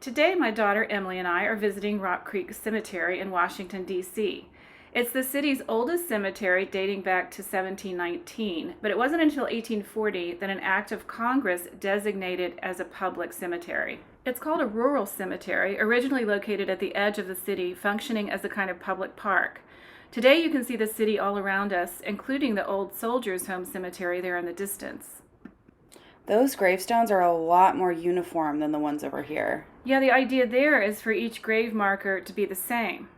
Today, my daughter Emily and I are visiting Rock Creek Cemetery in Washington, D.C. It's the city's oldest cemetery, dating back to 1719, but it wasn't until 1840 that an act of Congress designated it as a public cemetery. It's called a rural cemetery, originally located at the edge of the city, functioning as a kind of public park. Today, you can see the city all around us, including the old Soldiers' Home Cemetery there in the distance. Those gravestones are a lot more uniform than the ones over here. Yeah, the idea there is for each grave marker to be the same.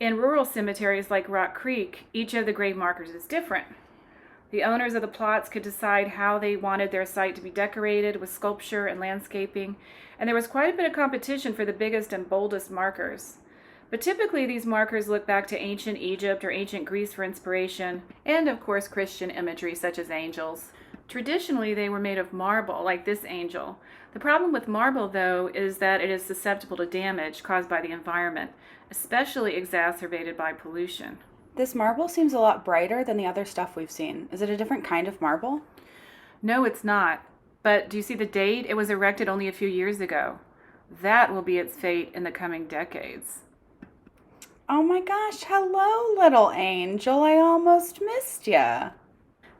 In rural cemeteries like Rock Creek, each of the grave markers is different. The owners of the plots could decide how they wanted their site to be decorated with sculpture and landscaping, and there was quite a bit of competition for the biggest and boldest markers. But typically these markers look back to ancient Egypt or ancient Greece for inspiration, and of course Christian imagery such as angels. Traditionally, they were made of marble, like this angel. The problem with marble, though, is that it is susceptible to damage caused by the environment, especially exacerbated by pollution. This marble seems a lot brighter than the other stuff we've seen. Is it a different kind of marble? No, it's not. But do you see the date? It was erected only a few years ago. That will be its fate in the coming decades. Oh my gosh, hello, little angel. I almost missed ya.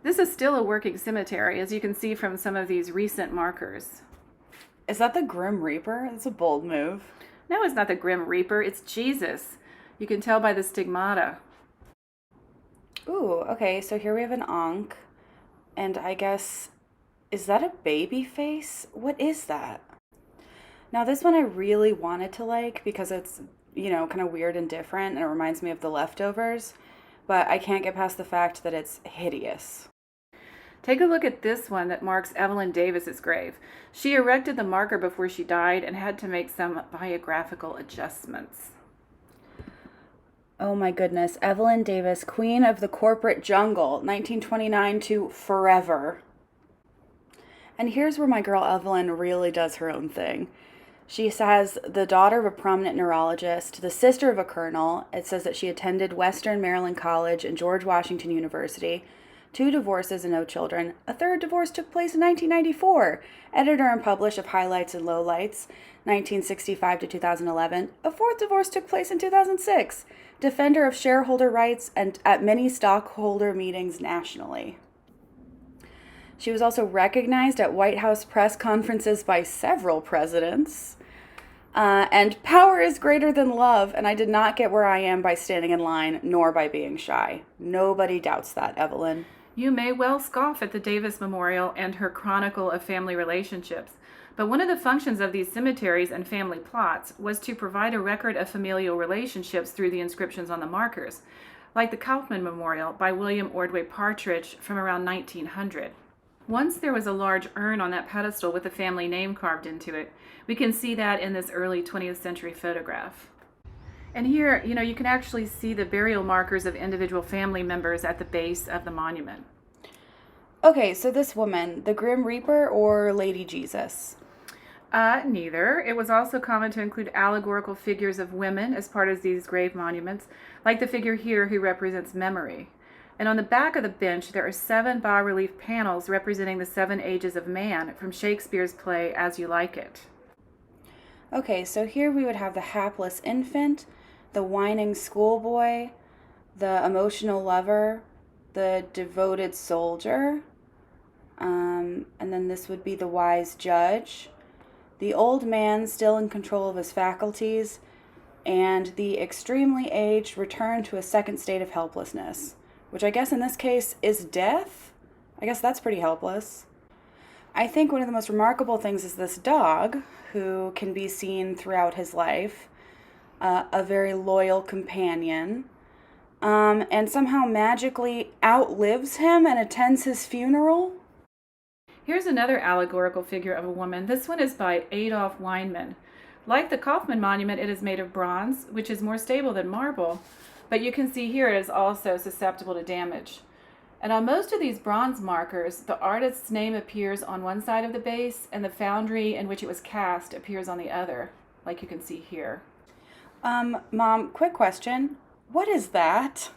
This is still a working cemetery, as you can see from some of these recent markers. Is that the Grim Reaper? That's a bold move. No, it's not the Grim Reaper, it's Jesus. You can tell by the stigmata. Ooh, okay, so here we have an Ankh. And I guess, is that a baby face? What is that? Now, this one I really wanted to like because it's, kind of weird and different, and it reminds me of The Leftovers. But I can't get past the fact that it's hideous. Take a look at this one that marks Evelyn Davis's grave. She erected the marker before she died and had to make some biographical adjustments. Oh my goodness, Evelyn Davis, Queen of the Corporate Jungle, 1929 to forever. And here's where my girl Evelyn really does her own thing. She says the daughter of a prominent neurologist, the sister of a colonel. It says that she attended Western Maryland College and George Washington University. 2 divorces and no children. A third divorce took place in 1994. Editor and publisher of Highlights and Lowlights, 1965 to 2011. A 4th divorce took place in 2006. Defender of shareholder rights and at many stockholder meetings nationally. She was also recognized at White House press conferences by several presidents. And power is greater than love, and I did not get where I am by standing in line, nor by being shy. Nobody doubts that, Evelyn. You may well scoff at the Davis Memorial and her chronicle of family relationships, but one of the functions of these cemeteries and family plots was to provide a record of familial relationships through the inscriptions on the markers, like the Kaufman Memorial by William Ordway Partridge from around 1900. Once there was a large urn on that pedestal with a family name carved into it. We can see that in this early 20th century photograph. And here, you can actually see the burial markers of individual family members at the base of the monument. Okay, so this woman, the Grim Reaper or Lady Jesus? Neither. It was also common to include allegorical figures of women as part of these grave monuments, like the figure here who represents memory. And on the back of the bench, there are 7 bas-relief panels representing the 7 ages of man from Shakespeare's play As You Like It. Okay, so here we would have the hapless infant, the whining schoolboy, the emotional lover, the devoted soldier, and then this would be the wise judge, the old man still in control of his faculties, and the extremely aged returned to a second state of helplessness, which I guess in this case is death? I guess that's pretty helpless. I think one of the most remarkable things is this dog, who can be seen throughout his life, a very loyal companion, and somehow magically outlives him and attends his funeral. Here's another allegorical figure of a woman. This one is by Adolf Weinman. Like the Kaufman Monument, it is made of bronze, which is more stable than marble, but you can see here it is also susceptible to damage. And on most of these bronze markers, the artist's name appears on one side of the base and the foundry in which it was cast appears on the other, like you can see here. Mom, quick question. What is that?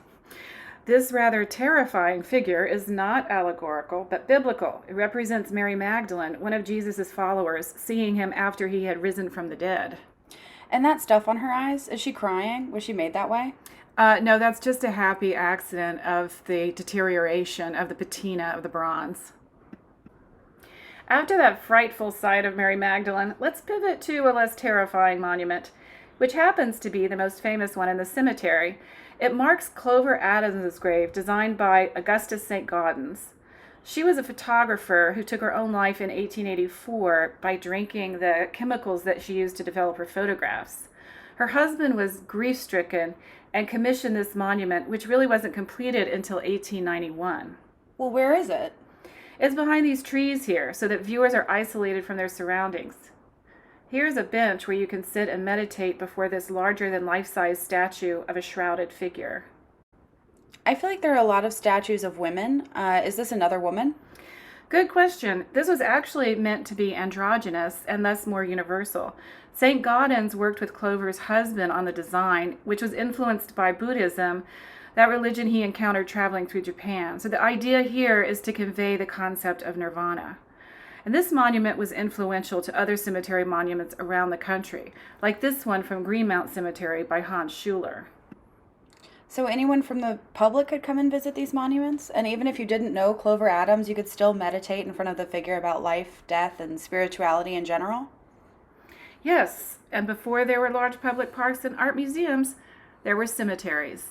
This rather terrifying figure is not allegorical, but biblical. It represents Mary Magdalene, one of Jesus' followers, seeing him after he had risen from the dead. And that stuff on her eyes, is she crying? Was she made that way? No, that's just a happy accident of the deterioration of the patina of the bronze. After that frightful sight of Mary Magdalene, let's pivot to a less terrifying monument, which happens to be the most famous one in the cemetery. It marks Clover Adams's grave, designed by Augustus St. Gaudens. She was a photographer who took her own life in 1884 by drinking the chemicals that she used to develop her photographs. Her husband was grief-stricken and commissioned this monument, which really wasn't completed until 1891. Well, where is it? It's behind these trees here, so that viewers are isolated from their surroundings. Here's a bench where you can sit and meditate before this larger-than-life-size statue of a shrouded figure. I feel like there are a lot of statues of women. Is this another woman? Good question. This was actually meant to be androgynous and thus more universal. St. Gaudens worked with Clover's husband on the design, which was influenced by Buddhism, that religion he encountered traveling through Japan. So the idea here is to convey the concept of nirvana. And this monument was influential to other cemetery monuments around the country, like this one from Greenmount Cemetery by Hans Schuler. So anyone from the public could come and visit these monuments? And even if you didn't know Clover Adams, you could still meditate in front of the figure about life, death, and spirituality in general? Yes, and before there were large public parks and art museums, there were cemeteries.